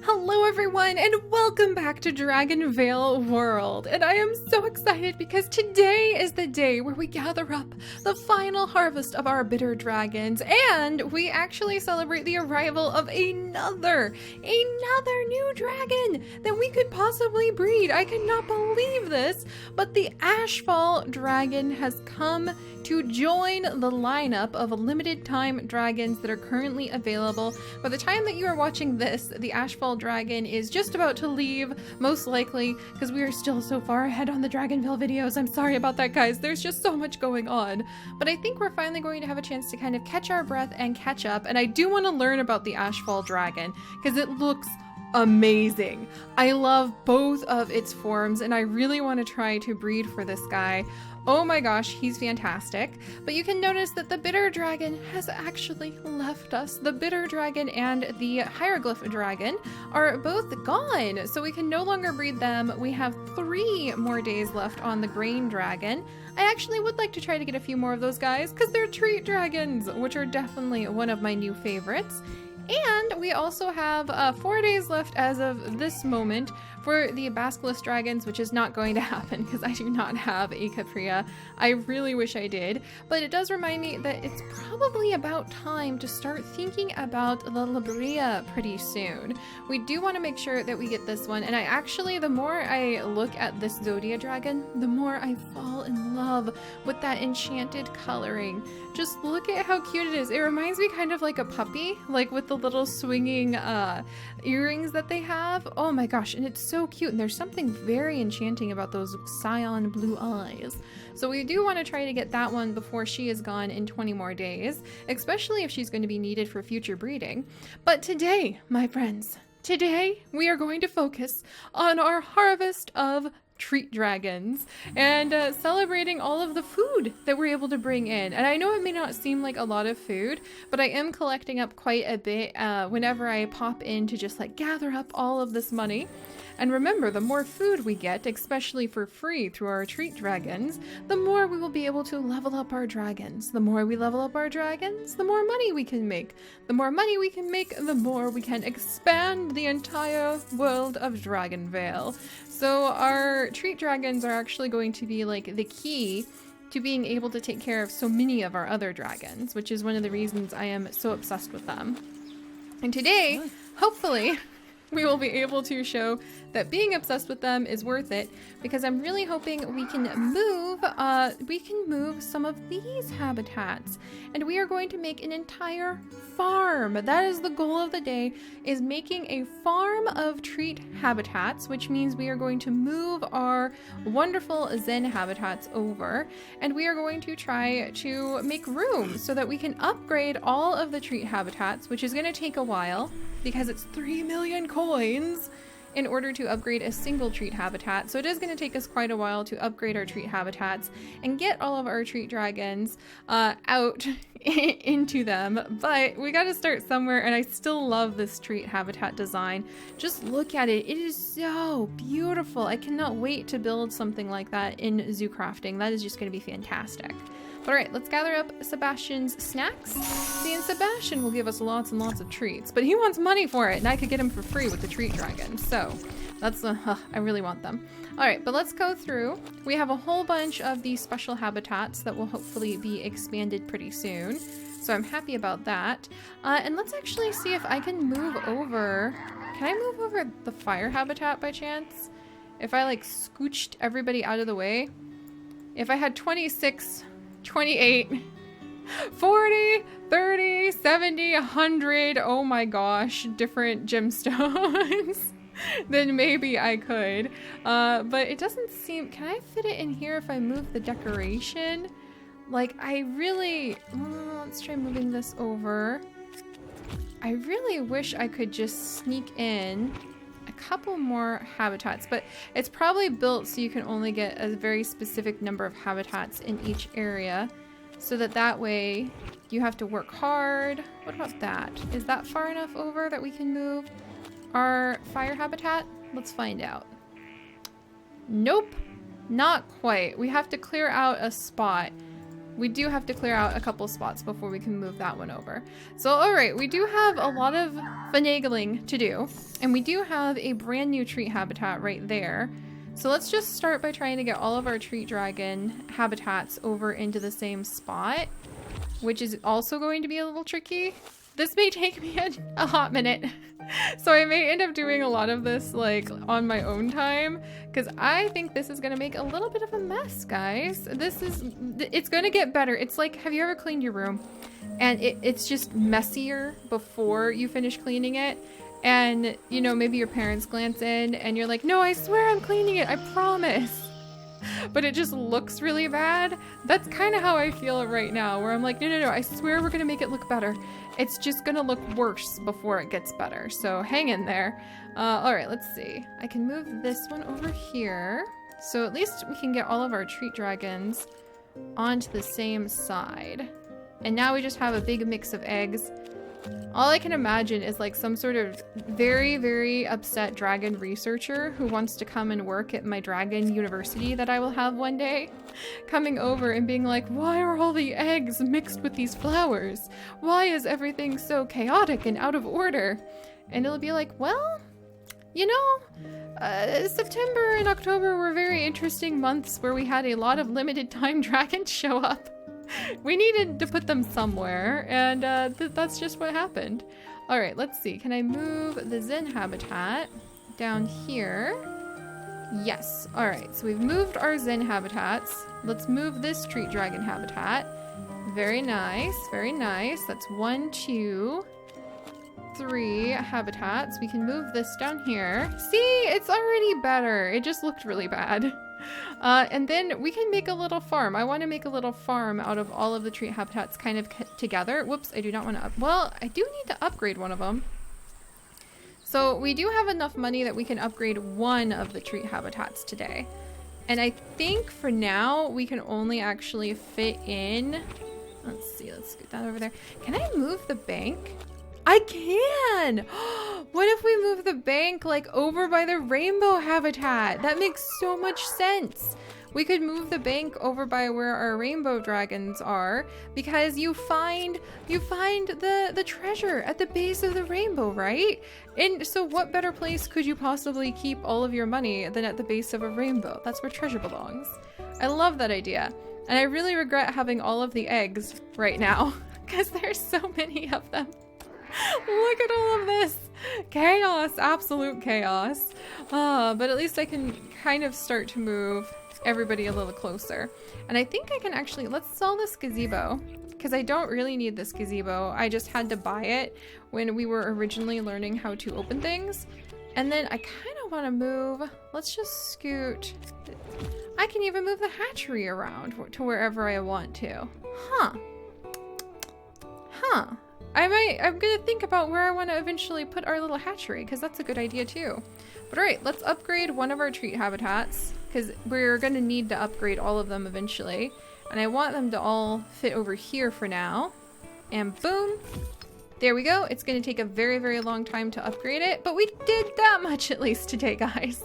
Hello everyone and welcome back to DragonVale World, and I am so excited because today is the day where we gather up the final harvest of our bitter dragons, and we actually celebrate the arrival of another new dragon that we could possibly breed. I cannot believe this, but the Ashfall dragon has come to join the lineup of limited time dragons that are currently available. By the time that you are watching this, the Ashfall dragon is just about to leave, most likely, because we are still so far ahead on the DragonVale videos. I'm sorry about that, guys. There's just so much going on. But I think we're finally going to have a chance to kind of catch our breath and catch up. And I do want to learn about the Ashfall dragon because it looks amazing. I love both of its forms and I really want to try to breed for this guy. Oh my gosh, he's fantastic. But you can notice that the bitter dragon has actually left us. The bitter dragon and the hieroglyph dragon are both gone, so we can no longer breed them. We have 3 more days left on the grain dragon. I actually would like to try to get a few more of those guys because they're treat dragons, which are definitely one of my new favorites. And we also have 4 days left as of this moment for the Basilisk dragons, which is not going to happen because I do not have a Capria. I really wish I did, but it does remind me that it's probably about time to start thinking about the Labria pretty soon. We do want to make sure that we get this one, and the more I look at this Zodia dragon, the more I fall in love with that enchanted coloring. Just look at how cute it is. It reminds me kind of like a puppy, like with the little swinging earrings that they have. Oh my gosh, and it's so cute, and there's something very enchanting about those cyan blue eyes. So we do want to try to get that one before she is gone in 20 more days, especially if she's going to be needed for future breeding. But today, my friends, today we are going to focus on our harvest of treat dragons and celebrating all of the food that we're able to bring in. And I know it may not seem like a lot of food, but I am collecting up quite a bit whenever I pop in to just like gather up all of this money. And remember, the more food we get, especially for free through our treat dragons, the more we will be able to level up our dragons. The more we level up our dragons, the more money we can make. The more money we can make, the more we can expand the entire world of DragonVale. So our treat dragons are actually going to be like the key to being able to take care of so many of our other dragons, which is one of the reasons I am so obsessed with them. And today, hopefully, we will be able to show that being obsessed with them is worth it, because I'm really hoping we can move some of these habitats, and we are going to make an entire farm. That is the goal of the day, is making a farm of treat habitats, which means we are going to move our wonderful Zen habitats over, and we are going to try to make room so that we can upgrade all of the treat habitats, which is going to take a while because it's 3 million coins in order to upgrade a single treat habitat. So it is going to take us quite a while to upgrade our treat habitats and get all of our treat dragons out into them. But we got to start somewhere, and I still love this treat habitat design. Just look at it. It is so beautiful. I cannot wait to build something like that in zoo crafting. That is just going to be fantastic. But all right, let's gather up Sebastian's snacks. See, and Sebastian will give us lots and lots of treats, but he wants money for it, and I could get him for free with the treat dragon. So that's I really want them. All right, but let's go through. We have a whole bunch of these special habitats that will hopefully be expanded pretty soon. So I'm happy about that. And let's actually see if I can move over. Can I move over the fire habitat by chance? If I like scooched everybody out of the way? If I had 26, 28, 40, 30, 70, 100, oh my gosh, different gemstones, then maybe I could. But it doesn't seem, can I fit it in here if I move the decoration? Like, let's try moving this over. I really wish I could just sneak in a couple more habitats, but it's probably built so you can only get a very specific number of habitats in each area, so that way you have to work hard. What about that? Is that far enough over that we can move our fire habitat? Let's find out. Nope, not quite. We have to clear out a spot. we do have to clear out a couple spots before we can move that one over. So, all right, we do have a lot of finagling to do, and we do have a brand new treat habitat right there. So let's just start by trying to get all of our treat dragon habitats over into the same spot, which is also going to be a little tricky. This may take me a hot minute. So I may end up doing a lot of this like on my own time, because I think this is gonna make a little bit of a mess, guys. It's gonna get better. It's like, have you ever cleaned your room and it's just messier before you finish cleaning it? And you know, maybe your parents glance in and you're like, no, I swear I'm cleaning it, I promise. But it just looks really bad. That's kind of how I feel right now, where I'm like, no, I swear we're gonna make it look better. It's just gonna look worse before it gets better. So hang in there. All right, let's see. I can move this one over here. So at least we can get all of our treat dragons onto the same side. And now we just have a big mix of eggs. All I can imagine is like some sort of very, very upset dragon researcher who wants to come and work at my dragon university that I will have one day, coming over and being like, why are all the eggs mixed with these flowers? Why is everything so chaotic and out of order? And it'll be like, well, you know, September and October were very interesting months where we had a lot of limited time dragons show up. We needed to put them somewhere, and that's just what happened. All right, let's see. Can I move the Zen habitat down here? Yes. All right, so we've moved our Zen habitats. Let's move this treat dragon habitat. Very nice, very nice. That's 1, 2, 3 habitats. We can move this down here. See, it's already better. It just looked really bad. And then we can make a little farm. I want to make a little farm out of all of the treat habitats kind of together. Whoops, I do not want to well, I do need to upgrade one of them. So we do have enough money that we can upgrade one of the treat habitats today. And I think for now we can only actually fit in, let's see, let's scoot that over there. Can I move the bank? I can! What if we move the bank like over by the rainbow habitat? That makes so much sense. We could move the bank over by where our rainbow dragons are, because you find the treasure at the base of the rainbow, right? And so what better place could you possibly keep all of your money than at the base of a rainbow? That's where treasure belongs. I love that idea. And I really regret having all of the eggs right now, because there's so many of them. Look at all of this chaos, absolute chaos. But at least I can kind of start to move everybody a little closer. And I think I can actually, let's sell this gazebo, because I don't really need this gazebo. I just had to buy it when we were originally learning how to open things. And then I kind of want to move, let's just scoot. I can even move the hatchery around to wherever I want to. I'm gonna think about where I want to eventually put our little hatchery, because that's a good idea too. But alright, let's upgrade one of our treat habitats, because we're gonna need to upgrade all of them eventually. And I want them to all fit over here for now. And boom! There we go. It's gonna take a very, very long time to upgrade it, but we did that much at least today, guys.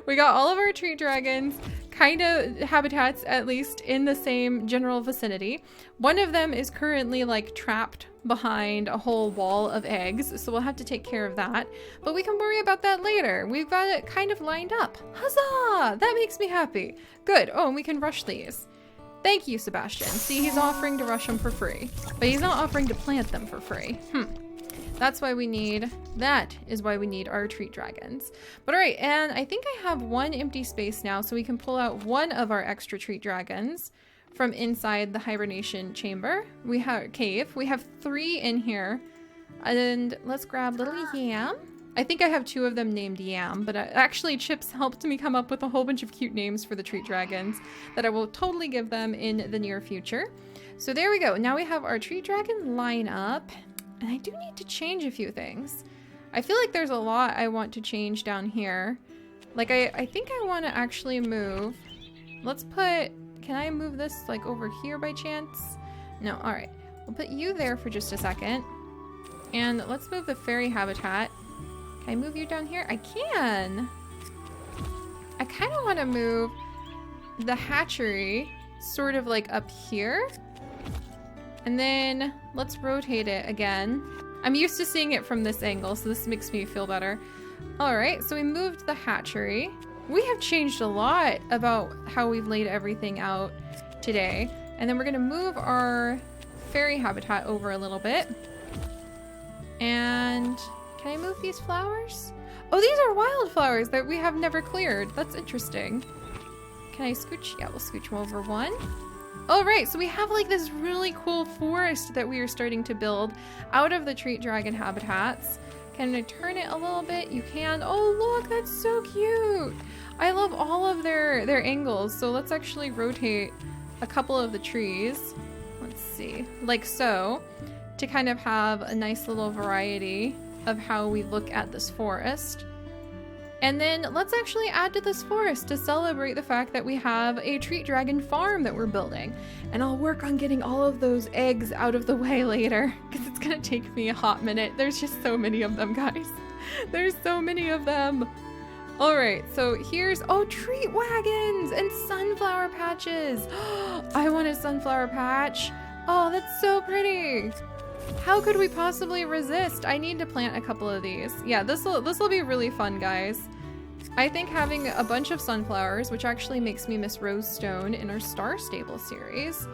We got all of our treat dragons, kind of habitats at least, in the same general vicinity. One of them is currently like trapped behind a whole wall of eggs, so we'll have to take care of that. But we can worry about that later. We've got it kind of lined up. Huzzah! That makes me happy. Good. Oh, and we can rush these. Thank you, Sebastian. See, he's offering to rush them for free, but he's not offering to plant them for free. That is why we need our treat dragons. But all right, and I think I have one empty space now, so we can pull out one of our extra treat dragons from inside the hibernation chamber. We have cave. We have 3 in here. And let's grab little Yam. I think I have 2 of them named Yam, but actually Chips helped me come up with a whole bunch of cute names for the treat dragons that I will totally give them in the near future. So there we go. Now we have our treat dragon lineup. And I do need to change a few things. I feel like there's a lot I want to change down here. Like, I think I want to actually move. Let's put... Can I move this, like, over here by chance? No, alright. We'll put you there for just a second. And let's move the fairy habitat. Can I move you down here? I can! I kind of want to move the hatchery sort of like up here. And then let's rotate it again. I'm used to seeing it from this angle, so this makes me feel better. All right, so we moved the hatchery. We have changed a lot about how we've laid everything out today. And then we're gonna move our fairy habitat over a little bit. And can I move these flowers? Oh, these are wildflowers that we have never cleared. That's interesting. Can I scooch? Yeah, we'll scooch them over one. All right, so we have like this really cool forest that we are starting to build out of the treat dragon habitats. Can I turn it a little bit? You can. Oh, look, that's so cute. I love all of their angles. So let's actually rotate a couple of the trees. Let's see, like so, to kind of have a nice little variety of how we look at this forest. And then let's actually add to this forest to celebrate the fact that we have a treat dragon farm that we're building. And I'll work on getting all of those eggs out of the way later, because it's gonna take me a hot minute. There's just so many of them, guys. There's so many of them. All right, so here's, oh, treat wagons and sunflower patches. I want a sunflower patch. Oh, that's so pretty. How could we possibly resist? I need to plant a couple of these. Yeah, this will be really fun, guys. I think having a bunch of sunflowers, which actually makes me miss Rosestone in our Star Stable series.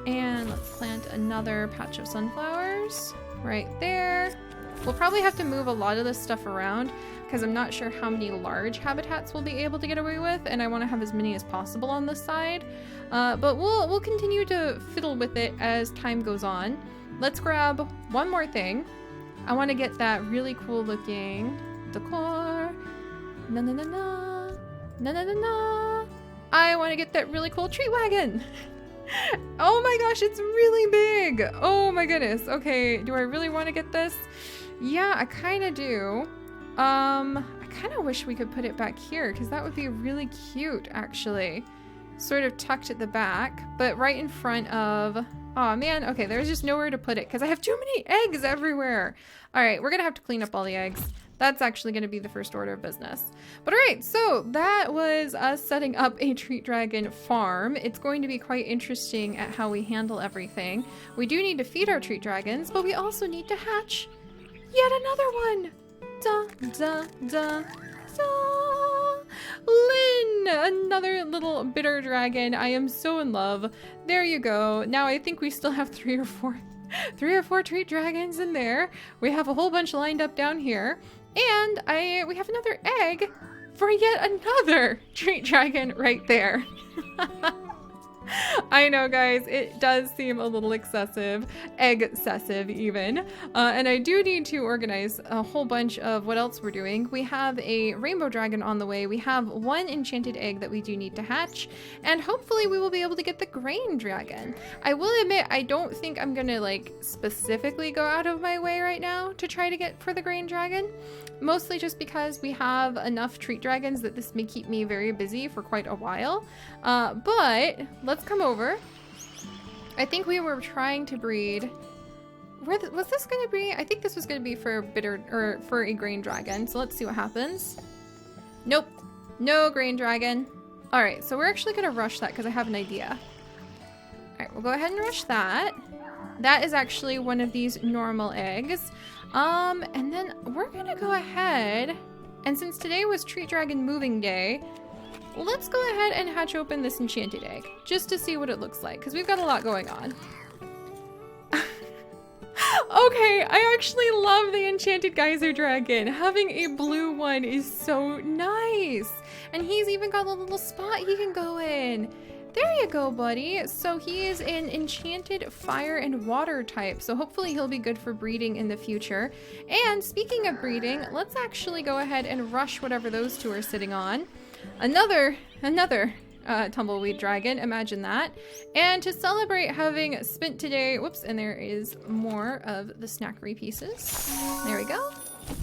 And let's plant another patch of sunflowers right there. We'll probably have to move a lot of this stuff around because I'm not sure how many large habitats we'll be able to get away with, and I want to have as many as possible on this side. But we'll continue to fiddle with it as time goes on. Let's grab one more thing. I want to get that really cool looking decor. Na na na na. Na na na na. I want to get that really cool treat wagon. Oh my gosh, it's really big. Oh my goodness. Okay, do I really want to get this? Yeah, I kind of do. I kind of wish we could put it back here because that would be really cute, actually. Sort of tucked at the back, but right in front of... Oh man, okay, there's just nowhere to put it because I have too many eggs everywhere. All right, we're gonna have to clean up all the eggs. That's actually gonna be the first order of business. But all right, so that was us setting up a treat dragon farm. It's going to be quite interesting at how we handle everything. We do need to feed our treat dragons, but we also need to hatch yet another one. Da, da, da, da. Lynn, another little bitter dragon. I am so in love. There you go. Now I think we still have three or four treat dragons in there. We have a whole bunch lined up down here. And we have another egg for yet another treat dragon right there. I know, guys, it does seem a little excessive, egg-cessive even. And I do need to organize a whole bunch of what else we're doing. We have a rainbow dragon on the way. We have one enchanted egg that we do need to hatch. And hopefully we will be able to get the grain dragon. I will admit, I don't think I'm gonna like specifically go out of my way right now to try to get for the grain dragon. Mostly just because we have enough treat dragons that this may keep me very busy for quite a while. But let's come over. I think we were trying to breed. Was this going to be? I think this was going to be for for a grain dragon. So let's see what happens. Nope, no grain dragon. All right, so we're actually going to rush that because I have an idea. All right, we'll go ahead and rush that. That is actually one of these normal eggs. And then we're going to go ahead, and since today was Treat Dragon Moving Day, let's go ahead and hatch open this enchanted egg, just to see what it looks like, because we've got a lot going on. Okay, I actually love the enchanted geyser dragon. Having a blue one is so nice. And he's even got a little spot he can go in. There you go, buddy. So he is an enchanted fire and water type. So hopefully he'll be good for breeding in the future. And speaking of breeding, let's actually go ahead and rush whatever those two are sitting on. Another tumbleweed dragon, imagine that. And to celebrate having spent today, whoops, and there is more of the snackery pieces. There we go.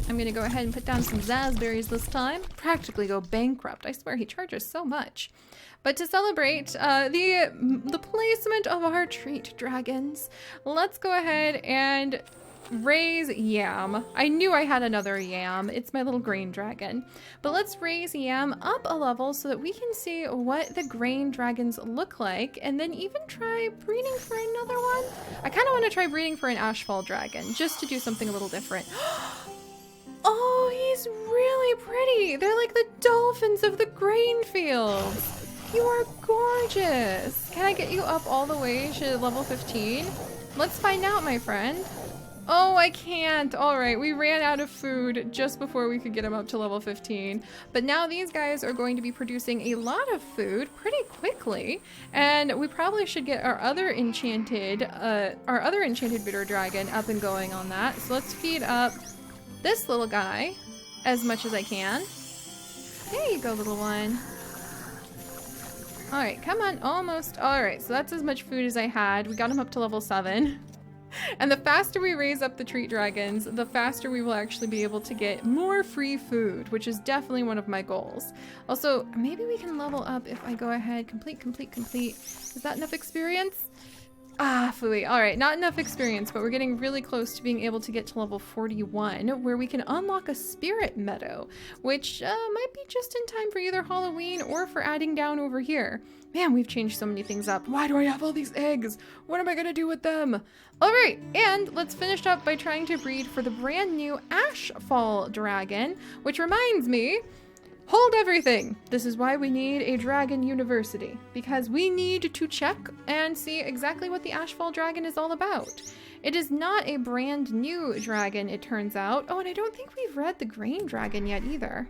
I'm gonna go ahead and put down some raspberries this time. Practically go bankrupt. I swear he charges so much. But to celebrate the placement of our treat dragons, let's go ahead and raise Yam. I knew I had another Yam. It's my little grain dragon. But let's raise Yam up a level so that we can see what the grain dragons look like, and then even try breeding for another one. I kind of want to try breeding for an Ashfall dragon, just to do something a little different. Oh, he's really pretty. They're like the dolphins of the grain fields. You are gorgeous. Can I get you up all the way to level 15? Let's find out, my friend. Oh, I can't. All right, we ran out of food just before we could get him up to level 15. But now these guys are going to be producing a lot of food pretty quickly. And we probably should get our other enchanted bitter dragon up and going on that. So let's feed up this little guy as much as I can. There you go, little one. All right, come on, almost. All right, so that's as much food as I had. We got him up to level 7. And the faster we raise up the treat dragons, the faster we will actually be able to get more free food, which is definitely one of my goals. Also, maybe we can level up if I go ahead, complete. Is that enough experience? Ah, phooey. All right, not enough experience, but we're getting really close to being able to get to level 41, where we can unlock a spirit meadow, which might be just in time for either Halloween or for adding down over here. Man, we've changed so many things up. Why do I have all these eggs? What am I gonna do with them? All right, and let's finish up by trying to breed for the brand new Ashfall dragon, which reminds me, hold everything. This is why we need a dragon university, because we need to check and see exactly what the Ashfall dragon is all about. It is not a brand new dragon, it turns out. Oh, and I don't think we've read the grain dragon yet either.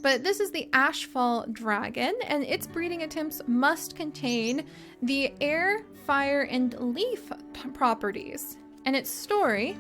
But this is the Ashfall dragon, and its breeding attempts must contain the air, fire, and leaf properties. And its story: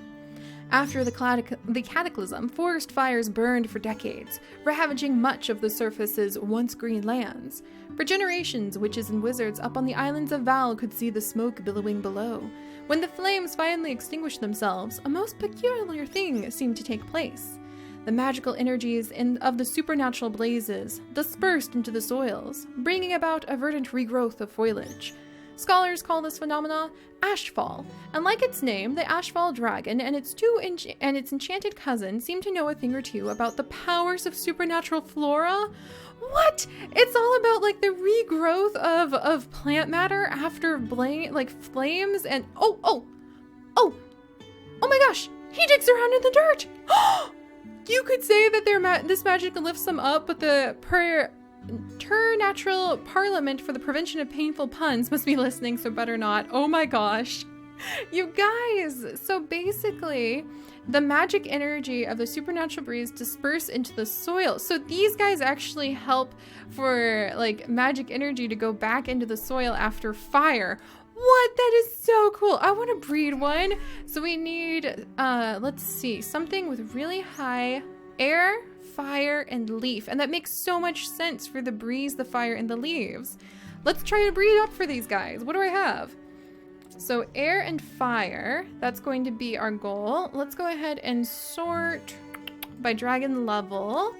after the cataclysm, forest fires burned for decades, ravaging much of the surface's once green lands. For generations, witches and wizards up on the islands of Val could see the smoke billowing below. When the flames finally extinguished themselves, a most peculiar thing seemed to take place. The magical energies of the supernatural blazes dispersed into the soils, bringing about a verdant regrowth of foliage. Scholars call this phenomena Ashfall, and like its name, the Ashfall dragon and its enchanted cousin seem to know a thing or two about the powers of supernatural flora. What? It's all about like the regrowth of plant matter after flames and oh my gosh, he digs around in the dirt. You could say that this magic lifts them up, but the Natural Parliament for the Prevention of Painful Puns must be listening, so better not. Oh my gosh. You guys, so basically, the magic energy of the supernatural breeze disperse into the soil. So these guys actually help for like magic energy to go back into the soil after fire. What? That is so cool. I want to breed one. So we need, let's see, something with really high air, fire, and leaf. And that makes so much sense for the breeze, the fire, and the leaves. Let's try to breed up for these guys. What do I have? So air and fire, that's going to be our goal. Let's go ahead and sort by dragon level.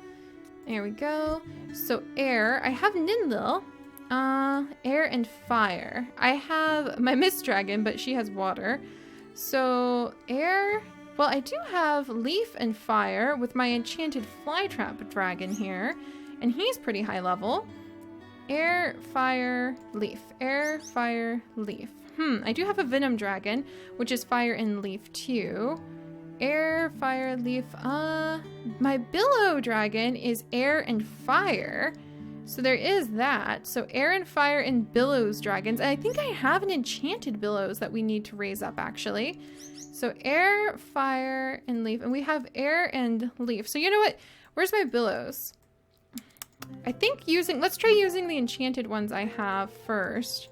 There we go. So air, I have Ninlil. Air and fire. I have my Mist Dragon, but she has water. So air, well, I do have leaf and fire with my enchanted Flytrap dragon here, and he's pretty high level. Air, fire, leaf. Air, fire, leaf. I do have a Venom Dragon, which is fire and leaf too. Air, fire, leaf. My Billow Dragon is air and fire. So there is that. So air and fire and Billows dragons. And I think I have an enchanted Billows that we need to raise up actually. So air, fire, and leaf. And we have air and leaf. So you know what? Where's my Billows? I think let's try using the enchanted ones I have first.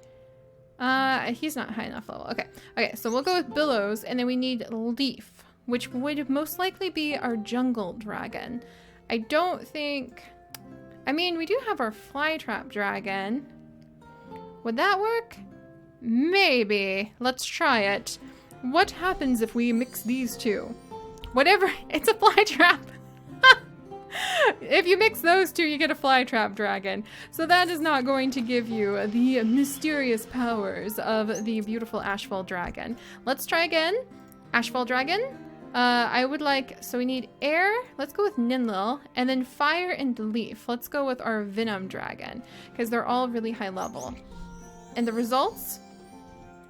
He's not high enough level. Okay, so we'll go with Billows, and then we need leaf, which would most likely be our jungle dragon. I don't think... I mean, we do have our Flytrap dragon. Would that work? Maybe. Let's try it. What happens if we mix these two? Whatever. It's a Flytrap. If you mix those two, you get a Flytrap dragon. So that is not going to give you the mysterious powers of the beautiful Ashfall dragon. Let's try again. Ashfall dragon. I would like, so we need air. Let's go with Ninlil, and then fire and leaf. Let's go with our Venom dragon because they're all really high level. And the results?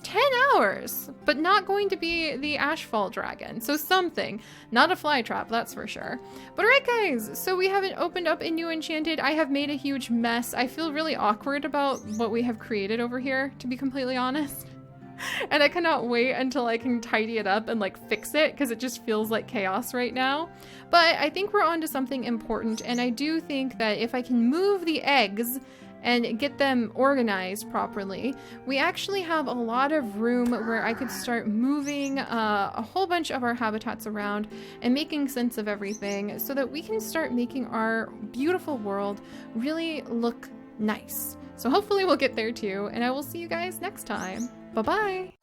10 hours, but not going to be the Ashfall dragon. So something, not a fly trap, that's for sure. But alright guys, so we haven't opened up a new enchanted. I have made a huge mess. I feel really awkward about what we have created over here, to be completely honest. And I cannot wait until I can tidy it up and like fix it because it just feels like chaos right now. But I think we're on to something important, and I do think that if I can move the eggs and get them organized properly, we actually have a lot of room where I could start moving a whole bunch of our habitats around and making sense of everything so that we can start making our beautiful world really look nice. So hopefully we'll get there too, and I will see you guys next time. Bye-bye!